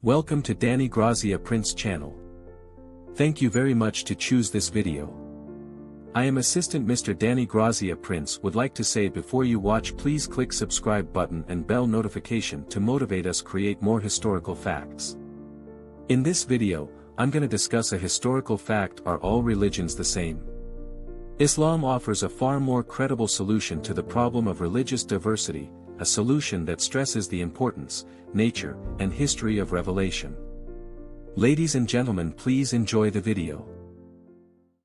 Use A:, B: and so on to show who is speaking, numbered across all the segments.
A: Welcome to Danny Grazia Prince channel. Thank you very much to choose this video. I am Assistant Mr. Danny Grazia Prince would like to say before you watch please click subscribe button and bell notification to motivate us create more historical facts. In this video, I'm gonna discuss a historical fact: are all religions the same? Islam offers a far more credible solution to the problem of religious diversity, a solution that stresses the importance, nature, and history of revelation. Ladies and gentlemen, please enjoy the video.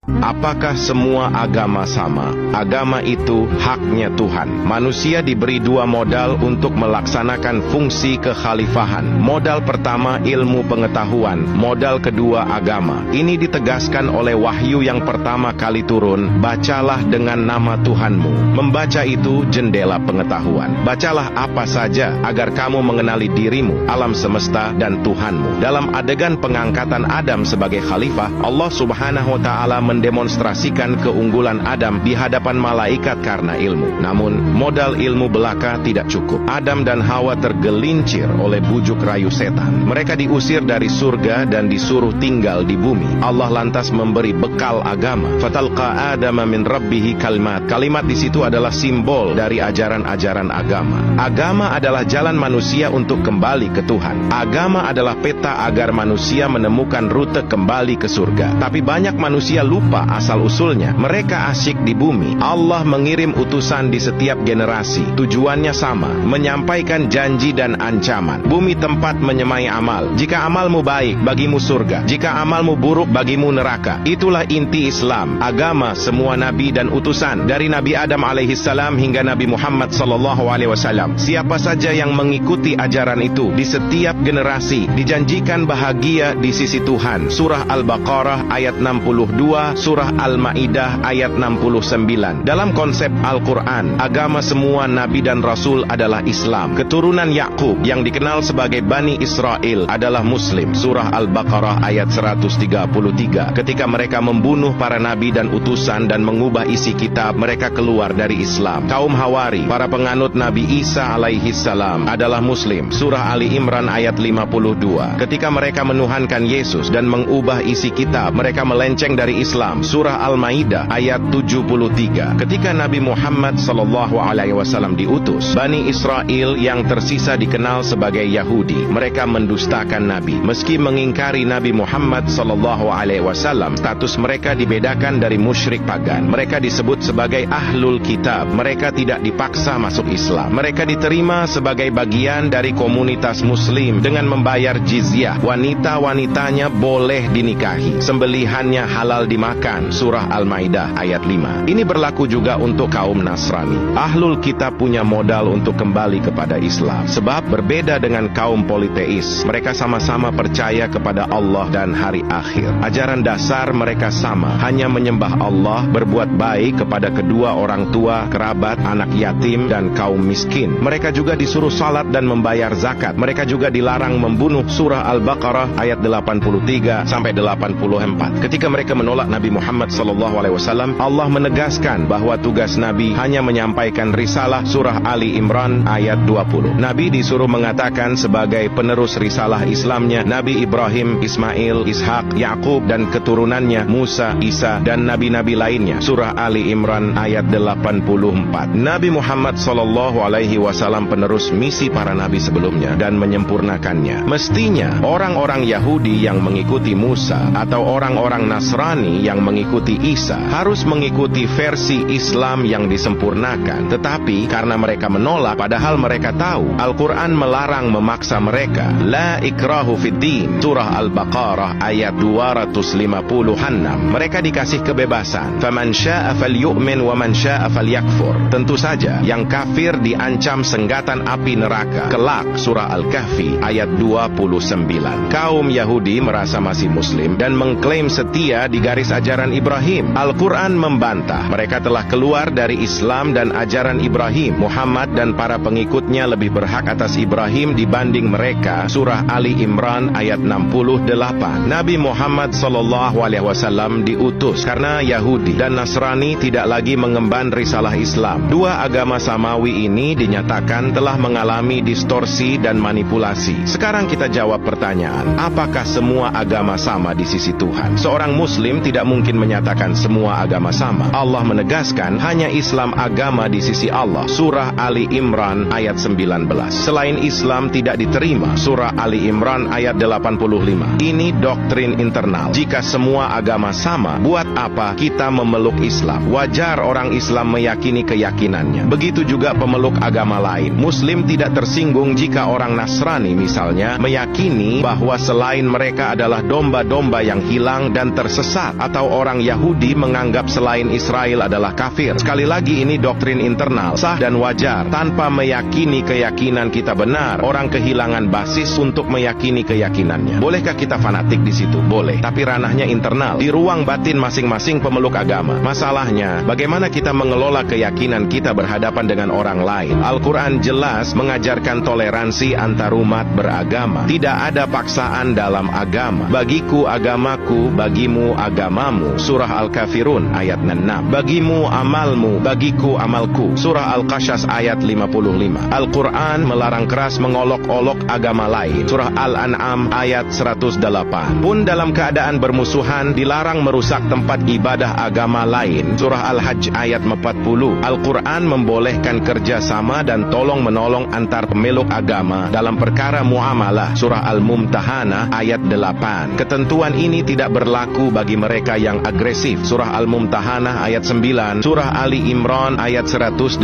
B: Apakah semua agama sama? Agama itu haknya Tuhan. Manusia diberi dua modal untuk melaksanakan fungsi kekhalifahan. Modal pertama ilmu pengetahuan, modal kedua agama. Ini ditegaskan oleh wahyu yang pertama kali turun, bacalah dengan nama Tuhanmu. Membaca itu jendela pengetahuan. Bacalah apa saja agar kamu mengenali dirimu, alam semesta, dan Tuhanmu. Dalam adegan pengangkatan Adam sebagai khalifah, Allah Subhanahu wa Ta'ala mendemonstrasikan keunggulan Adam di hadapan malaikat karena ilmu. Namun, modal ilmu belaka tidak cukup. Adam dan Hawa tergelincir oleh bujuk rayu setan. Mereka diusir dari surga dan disuruh tinggal di bumi. Allah lantas memberi bekal agama. Fatalqa Adama min rabbihi kalimat. Kalimat di situ adalah simbol dari ajaran-ajaran agama. Agama adalah jalan manusia untuk kembali ke Tuhan. Agama adalah peta agar manusia menemukan rute kembali ke surga. Tapi banyak manusia lupa asal-usulnya. Mereka asyik di bumi. Allah mengirim utusan di setiap generasi. Tujuannya sama, menyampaikan janji dan ancaman. Bumi tempat menyemai amal. Jika amalmu baik, bagimu surga. Jika amalmu buruk, bagimu neraka. Itulah inti Islam. Agama semua nabi dan utusan, dari Nabi Adam alaihissalam hingga Nabi Muhammad sallallahu alaihi wasallam. Siapa saja yang mengikuti ajaran itu di setiap generasi dijanjikan bahagia di sisi Tuhan. Surah Al-Baqarah ayat 62, Surah Al-Ma'idah ayat 69. Dalam konsep Al-Quran, agama semua nabi dan rasul adalah Islam. Keturunan Yakub yang dikenal sebagai Bani Israel adalah Muslim. Surah Al-Baqarah ayat 133. Ketika mereka membunuh para nabi dan utusan dan mengubah isi kitab, mereka keluar dari Islam. Kaum Hawari, para penganut Nabi Isa alaihi salam, adalah Muslim. Surah Ali Imran ayat 52. Ketika mereka menuhankan Yesus dan mengubah isi kitab, mereka melenceng dari Islam. Surah Al-Maidah ayat 73. Ketika Nabi Muhammad sallallahu alaihi wasallam diutus, Bani Israel yang tersisa dikenal sebagai Yahudi. Mereka mendustakan Nabi. Meski mengingkari Nabi Muhammad sallallahu alaihi wasallam, status mereka dibedakan dari musyrik pagan. Mereka disebut sebagai Ahlul Kitab. Mereka tidak dipaksa masuk Islam. Mereka diterima sebagai bagian dari komunitas Muslim dengan membayar jizyah. Wanita-wanitanya boleh dinikahi. Sembelihannya halal dimakan. Surah Al-Maidah ayat 5. Ini berlaku juga untuk kaum Nasrani. Ahlul Kitab punya modal untuk kembali kepada Islam. Sebab berbeda dengan kaum politeis, mereka sama-sama percaya kepada Allah dan hari akhir. Ajaran dasar mereka sama, hanya menyembah Allah, berbuat baik kepada kedua orang tua, kerabat, anak yatim, dan kaum miskin. Mereka juga disuruh salat dan membayar zakat. Mereka juga dilarang membunuh. Surah Al-Baqarah ayat 83 sampai 84. Ketika mereka menolak Nabi Muhammad sallallahu alaihi wasallam, Allah menegaskan bahwa tugas Nabi hanya menyampaikan risalah. Surah Ali Imran ayat 20. Nabi disuruh mengatakan sebagai penerus risalah Islamnya Nabi Ibrahim, Ismail, Ishak, Yakub, dan keturunannya Musa, Isa, dan nabi-nabi lainnya. Surah Ali Imran ayat 84. Nabi Muhammad sallallahu alaihi wasallam penerus misi para nabi sebelumnya dan menyempurnakannya. Mestinya orang-orang Yahudi yang mengikuti Musa atau orang-orang Nasrani yang mengikuti Isa harus mengikuti versi Islam yang disempurnakan. Tetapi karena mereka menolak, padahal mereka tahu Al-Quran melarang memaksa mereka. La ikrahu fid din. Surah Al-Baqarah ayat 256. Mereka dikasih kebebasan. Faman sya'a falyu'min wa man sya'a falyakfur. Tentu saja yang kafir diancam senggatan api neraka kelak. Surah Al-Kahfi ayat 29. Kaum Yahudi merasa masih muslim dan mengklaim setia di garis ajaran Ibrahim. Al-Quran membantah mereka telah keluar dari Islam dan ajaran Ibrahim. Muhammad dan para pengikutnya lebih berhak atas Ibrahim dibanding mereka. Surah Ali Imran ayat 68. Nabi Muhammad SAW diutus karena Yahudi dan Nasrani tidak lagi mengemban risalah Islam. Dua agama samawi ini dinyatakan telah mengalami distorsi dan manipulasi. Sekarang kita jawab pertanyaan, apakah semua agama sama di sisi Tuhan? Seorang Muslim tidak mungkin menyatakan semua agama sama. Allah menegaskan hanya Islam agama di sisi Allah. Surah Ali Imran ayat 19. Selain Islam tidak diterima. Surah Ali Imran ayat 85. Ini doktrin internal. Jika semua agama sama, buat apa kita memeluk Islam? Wajar orang Islam meyakini keyakinannya. Begitu juga pemeluk agama lain. Muslim tidak tersinggung jika orang Nasrani misalnya meyakini bahwa selain mereka adalah domba-domba yang hilang dan tersesat, atau orang Yahudi menganggap selain Israel adalah kafir. Sekali lagi ini doktrin internal, sah dan wajar. Tanpa meyakini keyakinan kita benar, orang kehilangan basis untuk meyakini keyakinannya. Bolehkah kita fanatik di situ? Boleh, tapi ranahnya internal, di ruang batin masing-masing pemeluk agama. Masalahnya, bagaimana kita mengelola keyakinan kita berhadapan dengan orang lain? Al-Quran jelas mengajarkan toleransi antar umat beragama. Tidak ada paksaan dalam agama. Bagiku agamaku, bagimu agamamu. Surah Al-Kafirun ayat 6. Bagimu amalmu, bagiku amalku. Surah Al-Qasas ayat 55. Al-Quran melarang keras mengolok-olok agama lain. Surah Al-An'am ayat 108. Pun dalam keadaan bermusuhan dilarang merusak tempat ibadah agama lain. Surah Al-Hajj ayat 40. Al-Quran membolehkan kerjasama dan tolong-menolong antar pemeluk agama dalam perkara muamalah. Surah Al-Mumtahanah ayat 8. Ketentuan ini tidak berlaku bagi mereka yang agresif. Surah Al-Mumtahanah ayat 9. Surah Ali Imran ayat 118.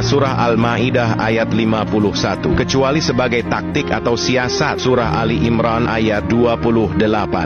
B: Surah Al-Maidah ayat 51. Kecuali sebagai taktik atau siasat. Surah Ali Imran ayat 28.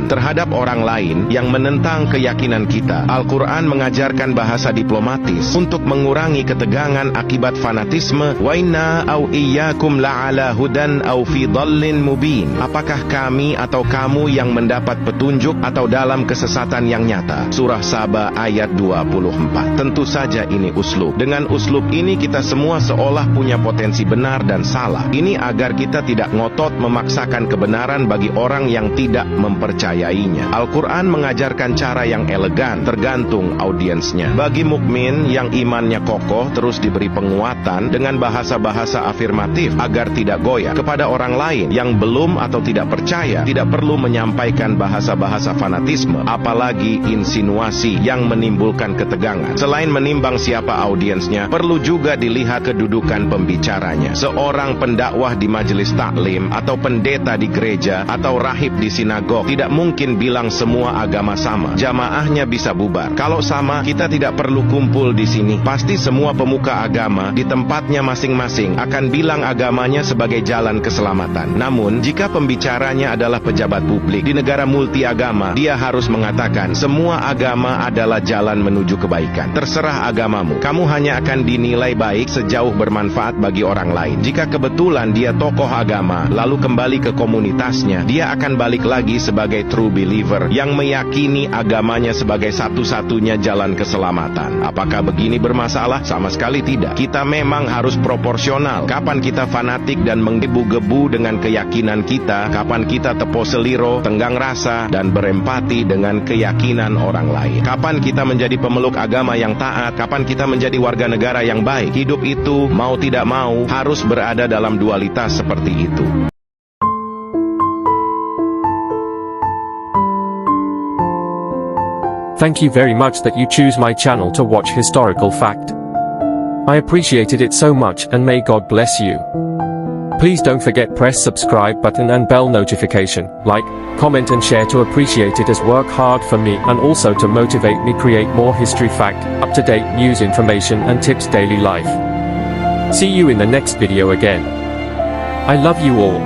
B: Terhadap orang lain yang menentang keyakinan kita, Al-Quran mengajarkan bahasa diplomatis untuk mengurangi ketegangan akibat fanatisme. Wa inna au iyyakum la'ala hudan au fi dhallin mubin. Apakah kami atau kamu yang mendapat petunjuk atau dalam kesesatan yang nyata? Surah Saba ayat 24. Tentu saja ini uslub. Dengan uslub ini kita semua seolah punya potensi benar dan salah. Ini agar kita tidak ngotot memaksakan kebenaran bagi orang yang tidak mempercayainya. Al-Quran mengajarkan cara yang elegan tergantung audiensnya. Bagi mukmin yang imannya kokoh terus diberi penguatan dengan bahasa-bahasa afirmatif agar tidak goyah. Kepada orang lain yang belum atau tidak percaya, tidak perlu menyampaikan bahasa-bahasa fanatisme, apalagi insinuasi yang menimbulkan ketegangan. Selain menimbang siapa audiensnya, perlu juga dilihat kedudukan pembicaranya. Seorang pendakwah di majelis taklim atau pendeta di gereja atau rahib di sinagog tidak mungkin bilang semua agama sama. Jamaahnya bisa bubar. Kalau sama, kita tidak perlu kumpul di sini. Pasti semua pemuka agama di tempatnya masing-masing akan bilang agamanya sebagai jalan keselamatan. Namun, jika pembicaranya adalah pejabat publik di negara multi agama, dia harus mengatakan semua agama adalah jalan menuju kebaikan. Terserah agamamu, kamu hanya akan dinilai baik sejauh bermanfaat bagi orang lain. Jika kebetulan dia tokoh agama, lalu kembali ke komunitasnya, dia akan balik lagi sebagai true believer yang meyakini agamanya sebagai satu-satunya jalan keselamatan. Apakah begini bermasalah? Sama sekali tidak. Kita memang harus proporsional. Kapan kita fanatik dan menggebu-gebu dengan keyakinan kita, kapan kita tepo seliro, tenggang rasa, dan berempati dengan keyakinan orang lain. Kapan kita menjadi pemeluk agama yang taat, kapan kita menjadi warga negara yang baik. Hidup itu, mau tidak mau, harus berada dalam dualitas seperti itu.
C: Thank you very much that you choose my channel to watch Historical Fact. I appreciated it so much, and may God bless you. Please don't forget press subscribe button and bell notification, like, comment and share to appreciate it as work hard for me and also to motivate me create more history fact, up-to-date news information and tips daily life. See you in the next video again. I love you all.